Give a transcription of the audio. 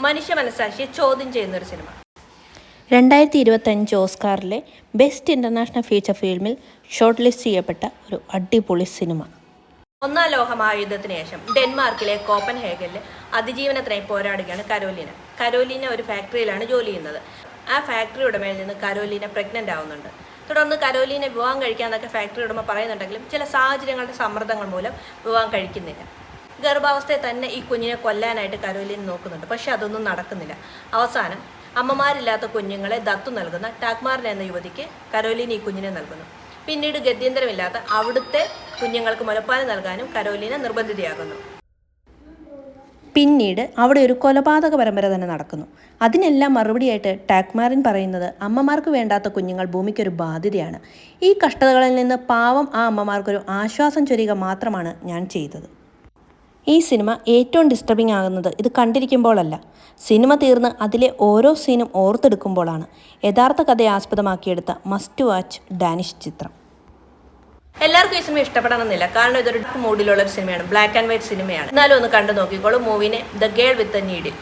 മനുഷ്യ മനസ്സാക്ഷിയെ ചോദ്യം ചെയ്യുന്നൊരു സിനിമ. 2025 ഓസ്കാറിലെ ബെസ്റ്റ് ഇൻ്റർനാഷണൽ ഫീച്ചർ ഫിലിമിൽ ഷോർട്ട് ലിസ്റ്റ് ചെയ്യപ്പെട്ട ഒരു അടിപൊളി സിനിമ. ഒന്നാം ലോക മഹായുദ്ധത്തിന് ശേഷം ഡെൻമാർക്കിലെ കോപ്പൻഹേഗനിൽ അതിജീവനത്തിനായി പോരാടുകയാണ് കരോലീന. കരോലീന ഒരു ഫാക്ടറിയിലാണ് ജോലി ചെയ്യുന്നത്. ആ ഫാക്ടറി ഉടമയിൽ നിന്ന് കരോലീന പ്രഗ്നൻ്റ് ആവുന്നുണ്ട്. തുടർന്ന് കരോലീനെ വിവാഹം കഴിക്കാമെന്നൊക്കെ ഫാക്ടറി ഉടമ പറയുന്നുണ്ടെങ്കിലും ചില സാഹചര്യങ്ങളുടെ സമ്മർദ്ദങ്ങൾ മൂലം വിവാഹം കഴിക്കുന്നില്ല. ഗർഭാവസ്ഥയെ തന്നെ ഈ കുഞ്ഞിനെ കൊല്ലാനായിട്ട് കരോലീന നോക്കുന്നുണ്ട്. പക്ഷെ അതൊന്നും നടക്കുന്നില്ല. അവസാനം അമ്മമാരില്ലാത്ത കുഞ്ഞുങ്ങളെ ദത്തു നൽകുന്ന ടാഗ്മാറിൻ എന്ന യുവതിക്ക് കരോലീന ഈ കുഞ്ഞിനെ നൽകുന്നു. പിന്നീട് ഗത്യന്തരമില്ലാത്ത അവിടുത്തെ കുഞ്ഞുങ്ങൾക്ക് മുലപ്പാൽ നൽകാനും കരോലീന നിർബന്ധിതയാകുന്നു. പിന്നീട് അവിടെ ഒരു കൊലപാതക പരമ്പര തന്നെ നടക്കുന്നു. അതിനെല്ലാം മറുപടിയായിട്ട് ടാഗ്മാറിൻ പറയുന്നത് അമ്മമാർക്ക് വേണ്ടാത്ത കുഞ്ഞുങ്ങൾ ഭൂമിക്കൊരു ബാധ്യതയാണ്. ഈ കഷ്ടതകളിൽ നിന്ന് പാവം ആ അമ്മമാർക്കൊരു ആശ്വാസം ചൊരിയുക മാത്രമാണ് ഞാൻ ചെയ്തത്. ഈ സിനിമ ഏറ്റവും ഡിസ്റ്റർബിംഗ് ആകുന്നത് ഇത് കണ്ടിരിക്കുമ്പോഴല്ല, സിനിമ തീർന്ന് അതിലെ ഓരോ സീനും ഓർത്തെടുക്കുമ്പോഴാണ്. യഥാർത്ഥ കഥയെ ആസ്പദമാക്കിയെടുത്ത മസ്റ്റ് വാച്ച് ഡാനിഷ് ചിത്രം. എല്ലാവർക്കും ഈ സിനിമ ഇഷ്ടപ്പെടണമെന്നില്ല. കാരണം ഇതൊരു മൂഡിലുള്ള ഒരു സിനിമയാണ്, ബ്ലാക്ക് ആൻഡ് വൈറ്റ് സിനിമയാണ്. എന്നാലും ഒന്ന് കണ്ടു നോക്കിക്കോളൂ മൂവിനെ the girl with the needle.